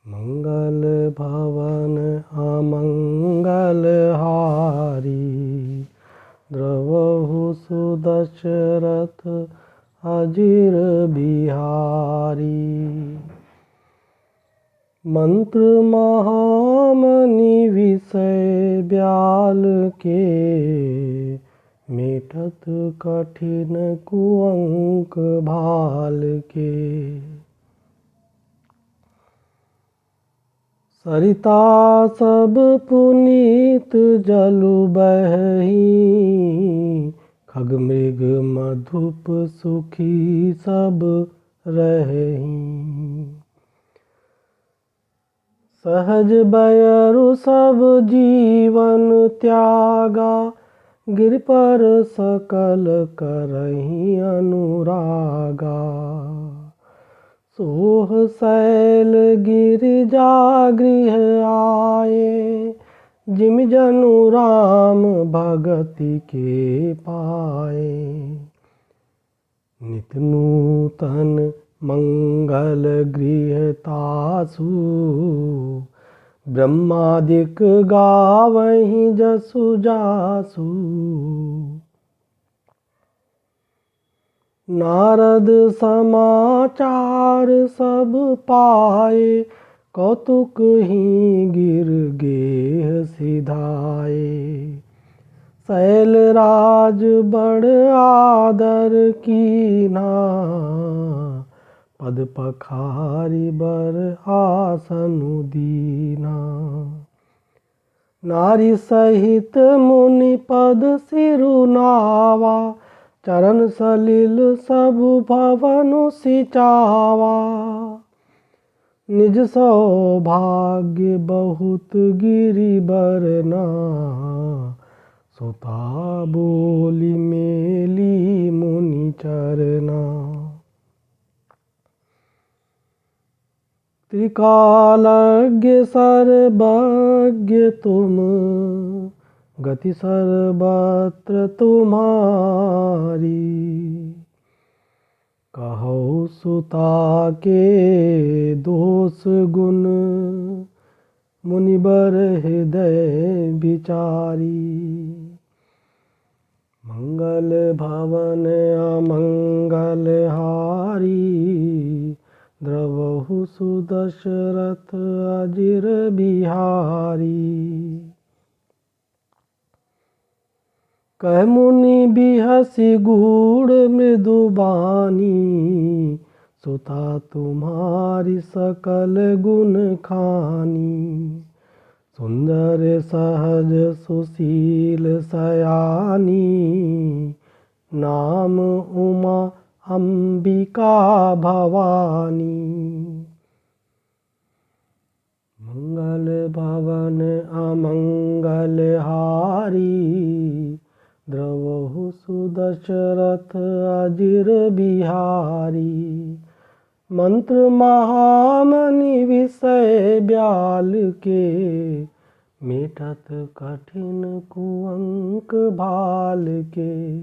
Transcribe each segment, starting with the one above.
मंगल भवन अमंगल हारी, द्रवहु सुदशरथ अजिर बिहारी। मंत्र महामणि विषय ब्याल के, मेटत कठिन कुअंक भाल के। सरिता सब पुनीत जलु बहहि, खग मृग मधुप सुखी सब रहहि। सहज बयरु सब जीवन त्यागा, गिर पर सकल करहि अनुरागा। सोह शैल गिरिजा गृह आए, जिम जनु राम भगति के पाए। नित नूतन मंगल गृह तासु, ब्रह्मादिक गावहि जसु जासु। नारद समाचार सब पाए, कौतुक ही गिर गेह सिधाए। शैल राज बड़ आदर कीन्हा, पद पखारी बर आसनु दीना। नारी सहित मुनि पद सिरुनावा, चरण सलिल सब भवनु सिचावा। निज सौभाग्य बहुत गिरि बरना, सुता बोली मेली मुनि चरना। त्रिकालज्ञ सर्वज्ञ तुम, गति सर्वत्र तुम्हारी। कहो सुता के दोष गुण, मुनिबर हृदय विचारी। मंगल भवन अमंगल हारी, द्रवहु सुदशरथ अजिर बिहारी। कह मुनि बिहसी गूढ़ मृदुबानी, सुता तुम्हारी सकल गुण खानी। सुंदर सहज सुशील सयानी, नाम उमा अंबिका भवानी। मंगल भवन अमंगल हारी, द्रवहु सुदशरथ अजिर बिहारी। मंत्र महामणि विषय ब्याल के, मेटत कठिन कुअंक भाल के।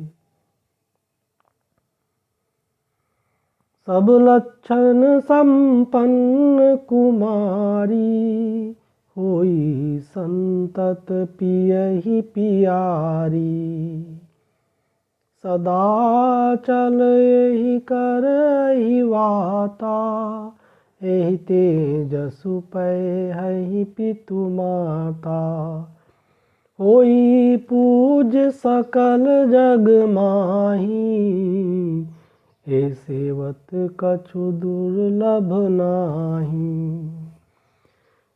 सब लक्षण संपन्न कुमारी, होई संतत पियहि पियारी। सदा चल एहि कर एहि वाता, एहि तेजसु पैहि पितु माता। होई पूज सकल जग माही, हे सेवत कछु दुर्लभ नाही।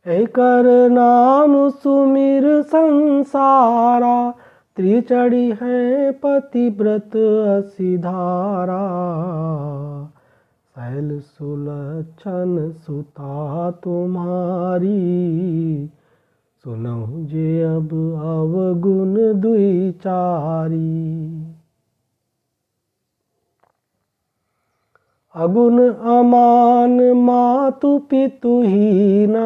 एकर नाम सुमिर संसारा, त्रिचड़ी है पतिव्रत असिधारा। शैल सुलक्षण सुता तुम्हारी, सुनहु जे अब अवगुण दुईचारी। अगुण अमान मातु पितु हीना,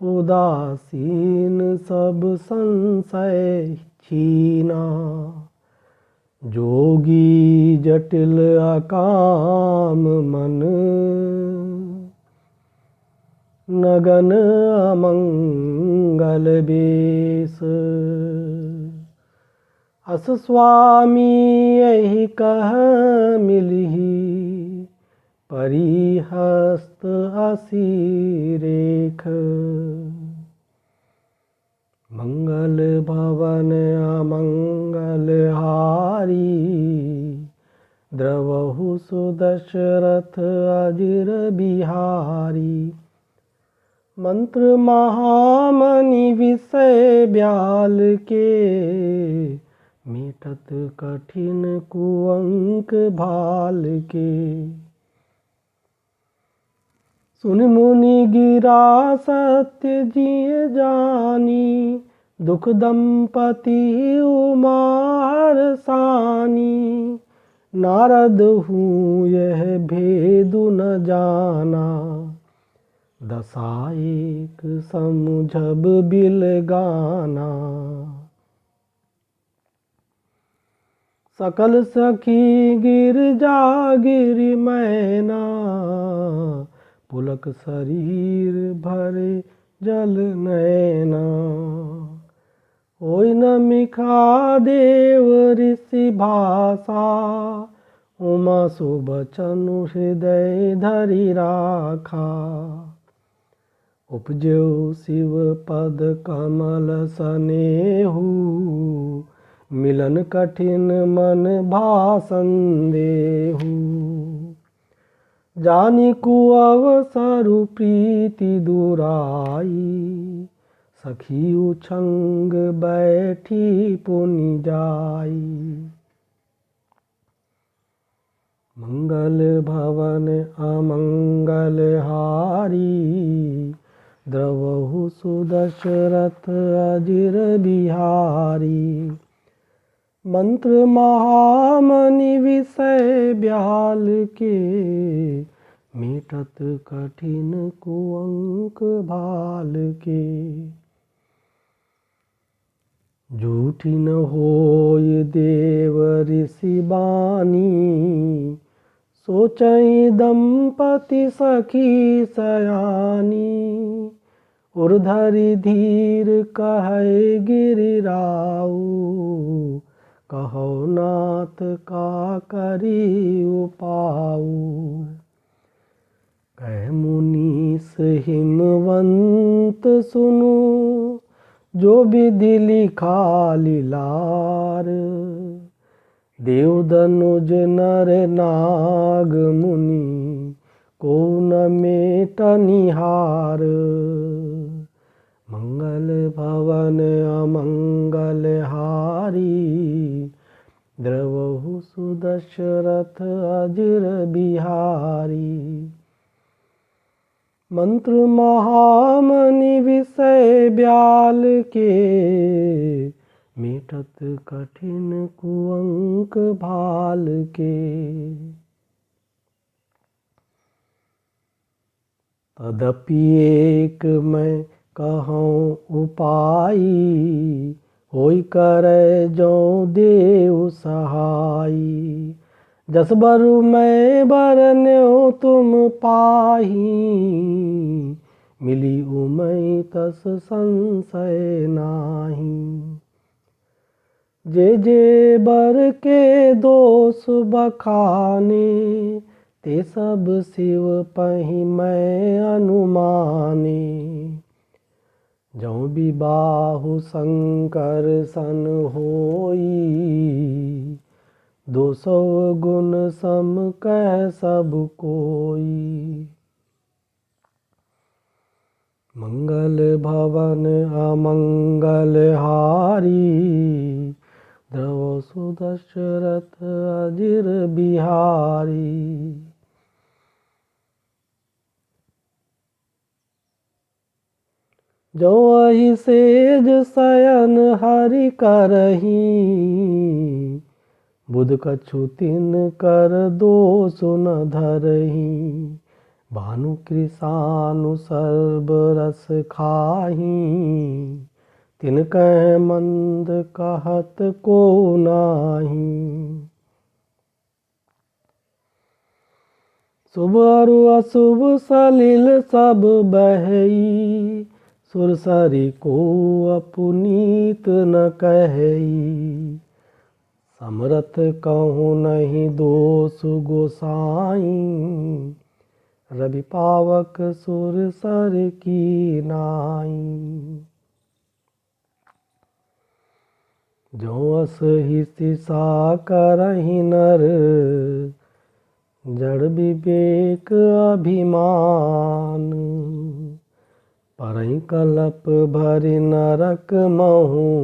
उदासीन सब संशय छीना। जोगी जटिल अकाम मन, नगन अमंगल बेस। अस स्वामी यही कह मिलही, परिहस्त असी रेख। मंगल भवन अमंगल हारी, द्रवहु सुदशरथ अजिर बिहारी। मंत्र महामणि विषय ब्याल के, मीटत कठिन कुअंक भाल के। सुन मुनि गिरा सत्य जिय जानी, दुख दंपति उमा हरसानी। नारद हूँ यह भेदु न जाना, दशा एक समुझब बिल गाना। सकल सखी गिरजा गिरि मैना, पुलक शरीर भरे जल नैना। होय न मिखा देव ऋषि भाषा, उमा सुबचनु हृदय धरि राखा। उपजो शिव पद कमल सनेहु, मिलन कठिन मन भासंदेहु। जानी कुअवसरु प्रीति दुराई, सखी उछंग बैठी पुनि जाई। मंगल भवन अमंगल हारी, द्रवहु सुदशरथ अजिर बिहारी। मंत्र महामणि विषय ब्याल के, मीटत कठिन कुअंक भाल के। झूठी न होय देव ऋषि बानी, सोचई दंपति सखी सयानी। उर्धरि धीर कहै गिरिराऊ, कहो नाथ का करी उपाऊ। कह मुनीस हिमवंत सुनु, जो विधि लिखा लीलार। देव धनुज नर नाग मुनि, को न मेट निहार। मंगल भवन अमंगल हारी, द्रवहु सुदशरथ अजिर बिहारी। मंत्र महामणि विषय ब्याल के, मीटत कठिन कुअंक भाल के। तदपि एक मैं कहूँ उपाई, होई करे जो देव सहाई। जस बरु मैं बरन्यो तुम पाही, मिली उमय तस संशय नाही। जे बर के दोष बखाने, ते सब शिव पहि मैं अनुमाने। जौ विबाहु शंकर सन होई, 200 गुण सम कह सब कोई। मंगल भवन अमंगल हारी, द्रव सुदशरथ अजिर बिहारी। जो अहि सेज शयन हरि करही, बुध कछु तिन कर दोष न धरही। भानु कृषानु सर्ब रस खाही, तिनकह मंद कहत को नाही। शुभ और अशुभ सलिल सब बहई, सुरसरी को अपुनीत न कहई। समरथ कहूँ नहीं दोष गोसाई, रवि पावक सुरसर की नाई। जो अस ही सिसा करहि नर, जड़ विवेक अभिमान। परई कलप भरि नरक महु,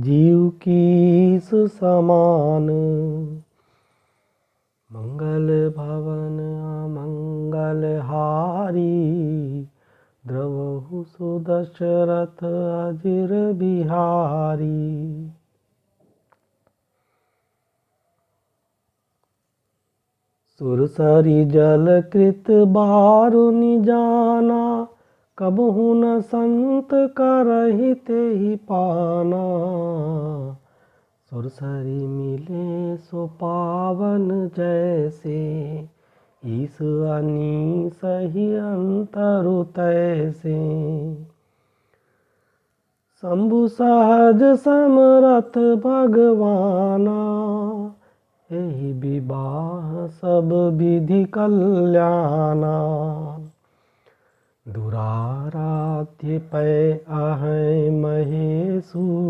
जीव कीस समान। मंगल भवन अमंगल हारी, द्रवहु सुदशरथ अजिर बिहारी। सुरसरी जल कृत बारुनि जाना, कबहु न संत करहि तेहि पाना। सुरसरी मिले सो पावन जैसे, ईस अनीस ही अंतरु तैसे। शंभु सहज समरथ भगवाना, एहि विवाह सब विधि कल्याणा। दुराराध्य पै अहै महेशु,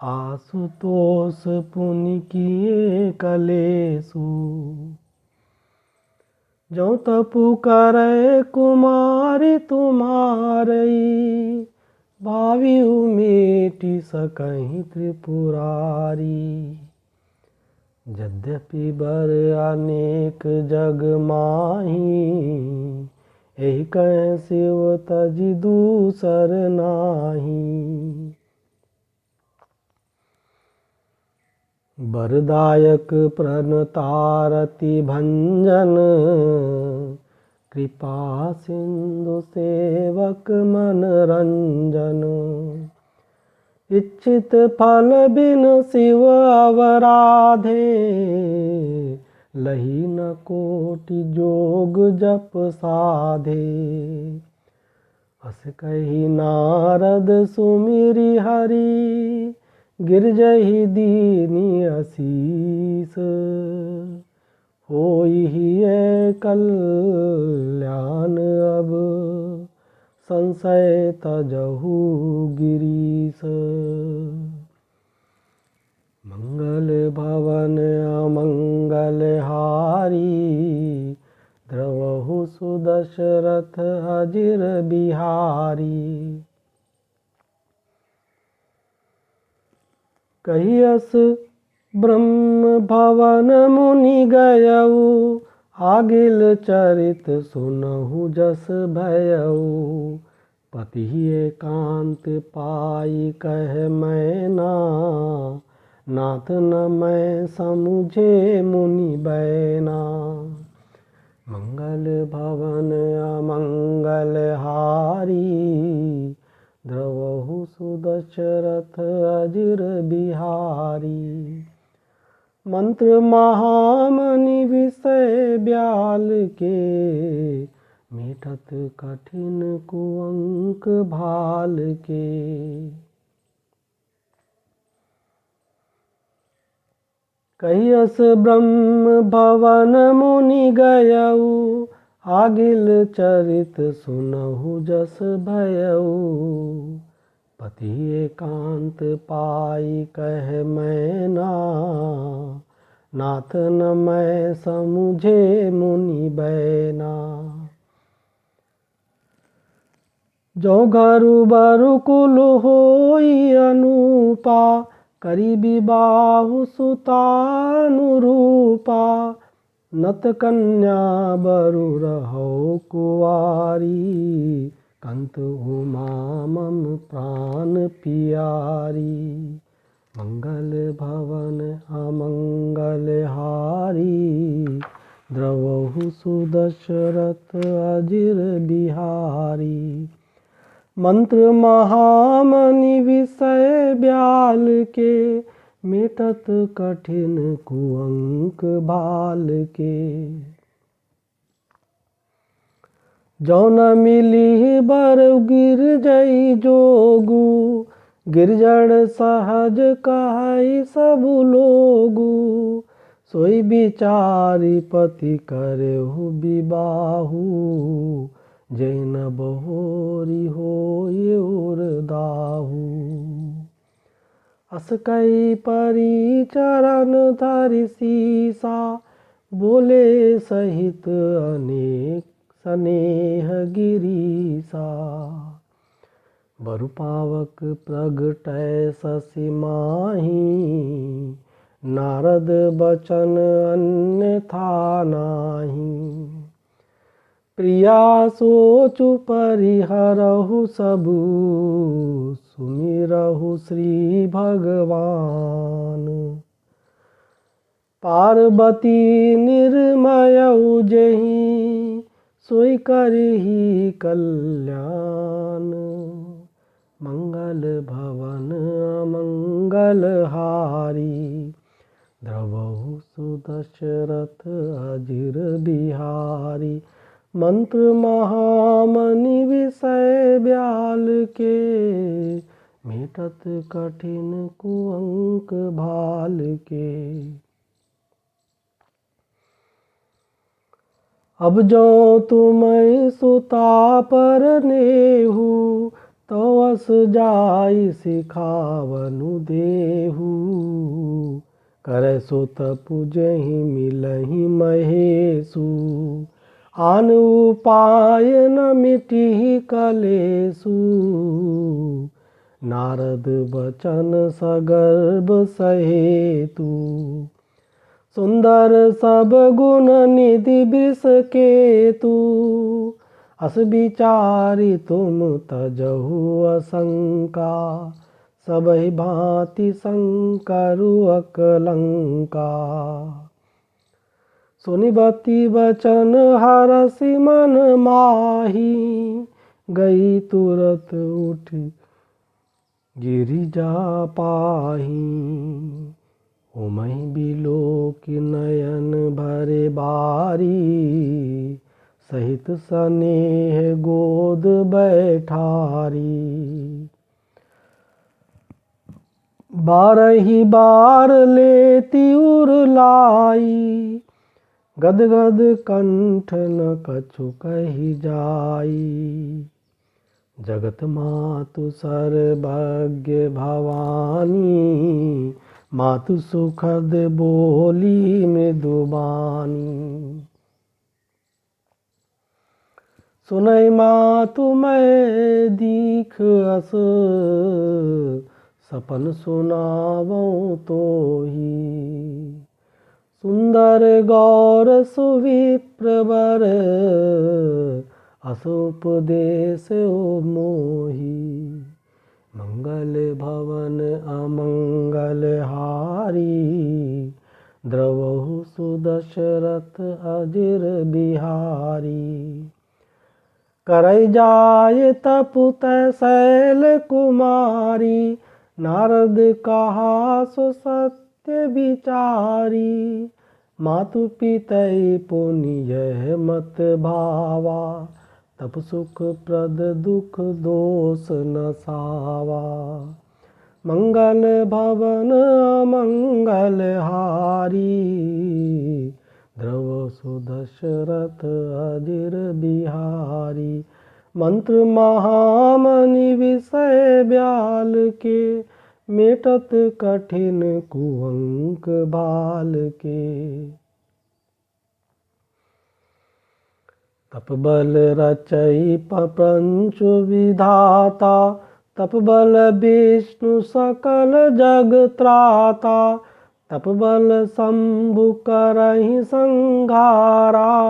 आशुतोष पुनि किए कलेशु। जो तपु करे कुमारी तुम्हारई, भावियु मेटि सकहि त्रिपुरारी। यद्यपि बर अनेक जग माही, एहि कह शिव तजि दूसर नाही। बरदायक प्रणतारति भंजन, कृपा सिंधु सेवक मन रंजन। इच्छित फल बिन शिव अवराधे, लही न कोटि जोग जप साधे। अस कही नारद सुमिरि हरि, गिरजहि दीनि असीस। होई कल्याण अब, संशय तजहु गिरीश। मंगल भवन अमंगल हारी, द्रवहु सुदशरथ अजिर बिहारी। कहियस ब्रह्म भवन मुनि गयऊ, आगिल चरित सुनहु जस भयऊ। पति एकांत पाई कह मैना, नाथ न मैं समुझे मुनि बैना। मंगल भवन अमंगल हारी, द्रवहु सुदशरथ अजिर बिहारी। मंत्र महामनि विषय ब्याल के, मीठत कठिन कुअंक भाल के। कहियस ब्रह्म भवन मुनि गयऊ, आगिल चरित सुनहु जस भयऊ। पति एकांत पाई कह मैना, नाथ न मैं समुझे मुनि बैना। जो घरु बरु कुल होई अनुपा, करी विबाहु सुतानुरूपा। नत कन्या बरु रहो कुवारी, कंत उमा मम प्राण पियारी। मंगल भवन अमंगल हारी, द्रवहु सुदशरथ अजिर बिहारी। मंत्र महामनि विषय ब्याल के, मेटत कठिन कुअंक भाल के। जौन मिली बर गिर जई जोगु, गिरजड़ सहज कहई सब लोगु। सोई बिचारी पति करहु विबाहु, जैन बहोरी होय उरदाहु। अस कई परी चरण धरि सीसा, बोले सहित अनेक स्नेह गिरीसा। बरु पावक प्रगटै शशि माही, नारद बचन अन्यथा नाही। प्रिया सोचु परिहरहु सबु, सुमिरहु श्री भगवान। पार्वती निर्मय उजही, सोई करही कल्याण। मंगल भवन अमंगल हारी, द्रवहु सुदशरथ अजिर बिहारी। मंत्र महामणि विषय ब्याल के, मेटत कठिन कुअंक भाल के। अब जो तुम सुता पर नेहु, तो अस जाई सिखावनु देहु। करे सो तपुजहि मिलहि महेशु, आन उपाय न मिटिहि कलेसु। नारद बचन सगर्भ सहेतु, सुंदर सब गुण निधि वृष केतु। अस विचारी तुम तजहु असंका, सबहि भांति संकरु अकलंका। सुनिबति बचन हरषि मन माही, गई तुरत उठ गिरिजा पाही। ओमहि बिलोकि नयन भरे बारी, सहित स्नेह गोद बैठारी। बारही बार लेती उरलाई, गदगद कंठ न कछु कही जाई। जगत मातु सर्वज्ञ भवानी, मातु सुखद बोली मृदुबानी। सुनई मातु मैं दीख अस, सपन सुनावऊँ तोही। सुंदर गौर सुविप्र वर, अस उपदेश मोही। मंगल भवन अमंगल हारी, द्रवहु सुदशरथ अजिर बिहारी। करई जाय तपु तै शैल कुमारी, नारद कहा सो सत्य विचारी। मातु पितै पुनि यह मत भावा, तप सुख प्रद दुख दोष न सावा। मंगल भवन अमंगल हारी, द्रव सुदशरथ अजिर बिहारी। मंत्र महामणि विषय ब्याल के, मेटत कठिन कुअंक भाल के। तप बल रचई प्रपंच विधाता, तप बल विष्णु सकल जग त्राता। तप बल शंभु करहि संघारा,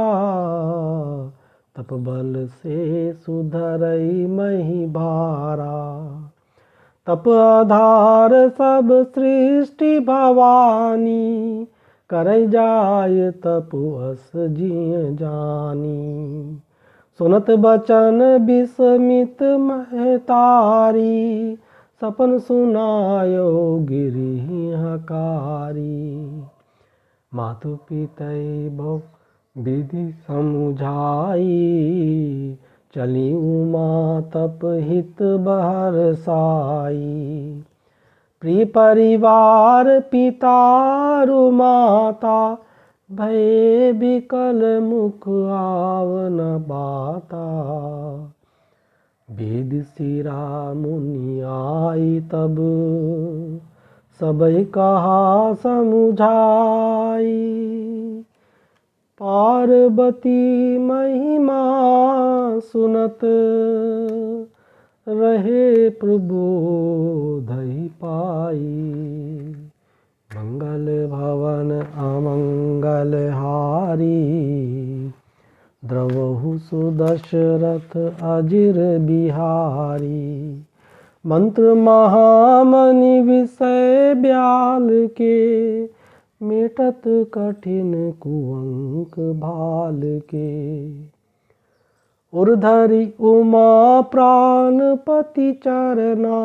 तप बल से सुधरई मही भारा। तप आधार सब सृष्टि भवानी, करई जाय तपु अस जिय जानी। सुनत बचन विस्मित महतारी, सपन सुनायो गिरी हकारी। मातु पितै बहु विधि समुझाई, चली उमा तप हित बहरसाई। प्रिय परिवार पितारु माता, भय बिकल मुख आवन बाता। वेद सिरा मुनि आई तब, सबई कहा समुझाई। पार्वती महिमा सुनत, रहे प्रबोधहि पाई। मंगल भवन अमंगल हारी, द्रवहु सुदशरथ अजिर बिहारी। मंत्र महामनि विषय ब्याल के, मेटत कठिन कुअंक भाल के। उर्धरि उमा प्राणपति चरना,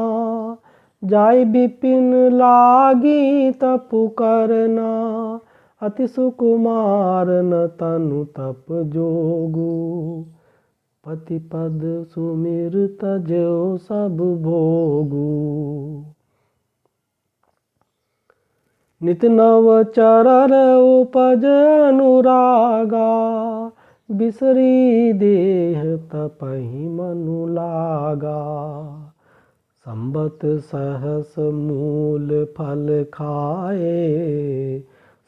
जाय विपिन लागी तपु करना। अति सुकुमार न तनु तप जोगु, पति पद सुमिर तजो सब भोगु। नित नव चरण उपज अनुरागा, बिसरी देह तपहि मनु लागा। संबत सहस मूल फल खाए,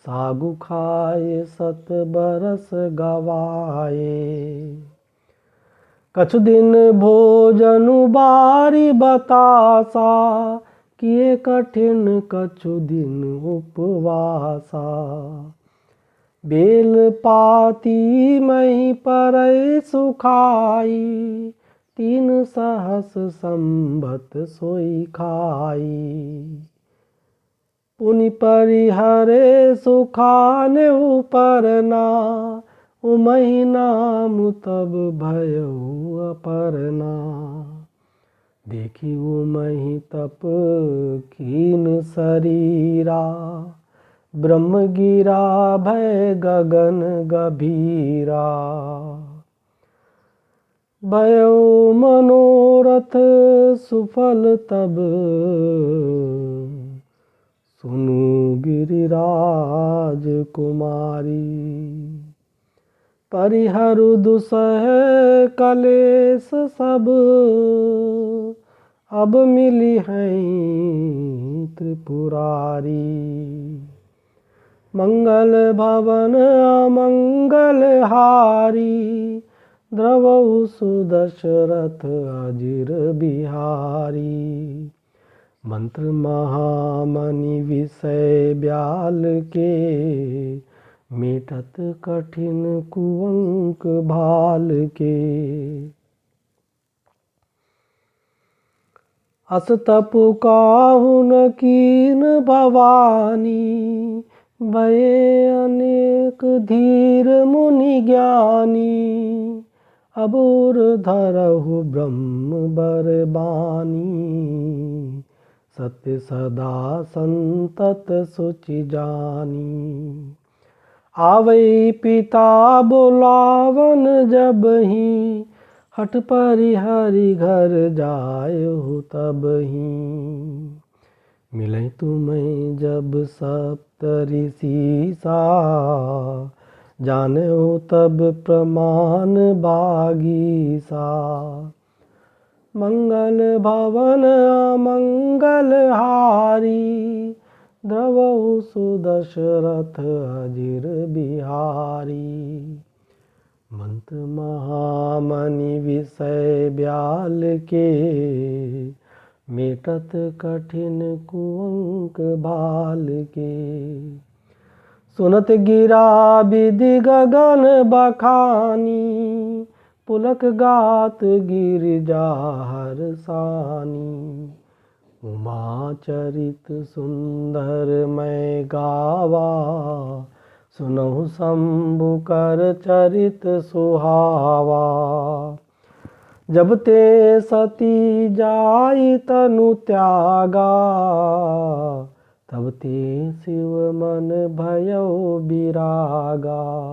सागु खाए सत बरस गवाए। कछु दिन भोजनु बारी बतासा, किए कठिन कछु दिन उपवासा। बेल पाती मही परई सुखाई, 3 सहस संबत सोई खाई। पुनि परिहरे सुखाने उपरना, उमहि नाम तब भयउ अपरना। देखी उमहि तप कीन शरीरा, ब्रह्म गिरा भय गगन गभीरा। भयो मनोरथ सुफल तब, सुनु गिरिराज कुमारी। परिहरु दुसह कलेस सब, अब मिली हैं त्रिपुरारी। मंगल भवन अमंगल हारी, द्रवहु सुदशरथ अजिर बिहारी। मंत्र महामनि विषय ब्याल के, मेटत कठिन कुअंक भाल के। अस तपु काहु न कीन भवानी, भये अनेक धीर मुनि ज्ञानी। अबोर धरहु ब्रह्म बरबानी, सत्य सदा संतत सुचि जानी। आवै पिता बोलावन जबहि, हठ परिहरि घर जायहु तबहि। मिलै तुम्हें जब सप्तऋषि सा, जानेहु तब प्रमाण बागीसा। मंगल भवन अमंगल हारी, द्रवहु सुदशरथ अजिर बिहारी। मंत्र महामनि विषय ब्याल के, मेटत कठिन कुअंक भाल के। सुनत गिरा विधि गगन बखानी, पुलक गात गिरिजा हरसानी। उमा चरित सुंदर मैं गावा, सुनहु शंभु कर चरित सुहावा। जब ते सती जाई तनु त्यागा, तब ते शिव मन भयो बिरागा।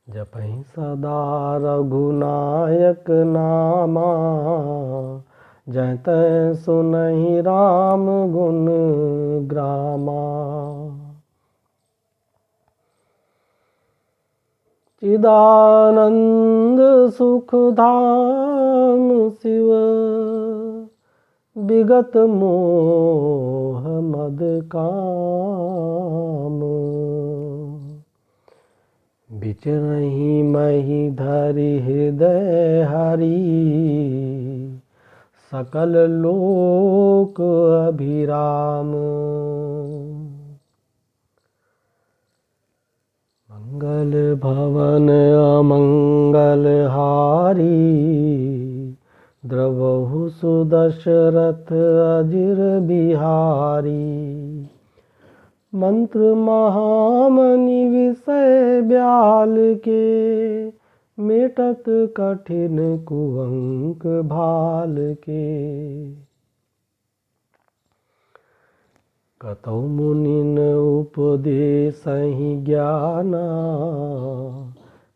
जपहि सदा रघुनायक नामा, जय तै सुनहि राम गुण ग्रामा। चिदानंद सुख धाम शिव, विगत मोह मद काम। बिचरहि मही धरि हृदय हरि, सकल लोक अभिराम। मंगल भवन अमंगल हारी, द्रवहु सुदशरथ अजिर बिहारी। मंत्र महामणि विषय ब्याल के, मेटत कठिन कुअंक भाल के। कतौ मुनिन उपदेसहि ज्ञाना,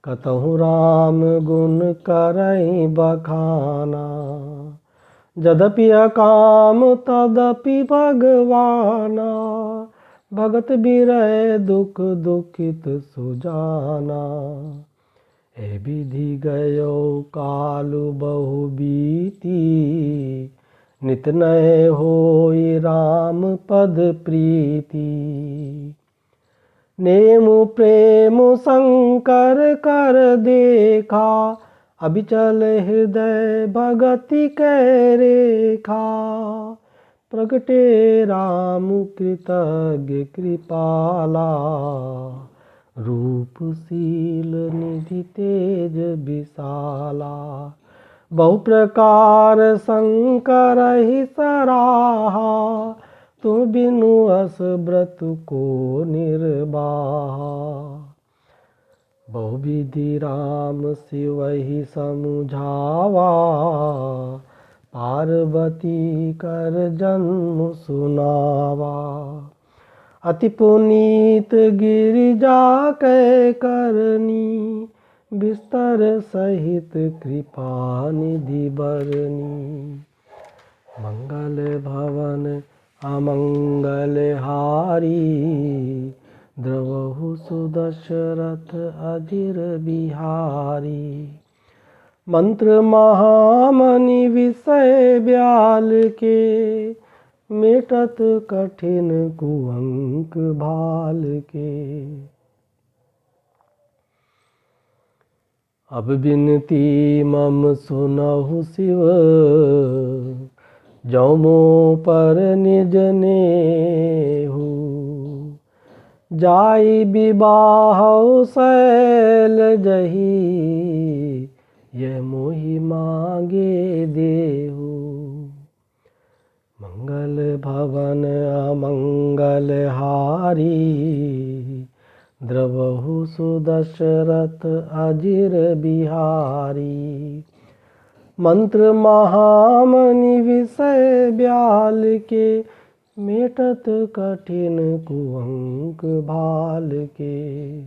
कतहु राम गुण करहि बखाना। यद्यपि अकाम तदपि भगवाना, भगत बिरह दुख दुखित सुजाना। हे विधि गयो कालु बहु बीती, नित नय होई राम पद प्रीति। नेमु प्रेम शंकर कर देखा, अबिचल हृदय भगति कै रेखा। प्रगटे राम कृतज्ञ कृपाला, रूपशील निधि तेज विशाला। बहु प्रकार शंकर ही सराहा, तुम बिनु अस व्रत को निर्वाहा। बहु विधि राम शिव ही समुझावा, पार्वती कर जन्म सुनावा। अति पुनीत गिरिजा कै करनी, बिस्तर सहित कृपा निधि बरनी। मंगल भवन अमंगल हारी, द्रवहु सुदशरथ अजिर बिहारी। मंत्र महामणि विषय ब्याल के, मेटत कठिन कुअंक भाल के। अब बिनती मम सुनहु शिव, जौ मोह पर निज नेहु। जाई विवाहउ शैल जही, यह मोहि मांगे देहु। मंगल भवन अमंगल हारी, द्रवहु सुदशरथ अजिर बिहारी। मंत्र महामणि विषय ब्याल के, मेटत कठिन कुअंक भाल के।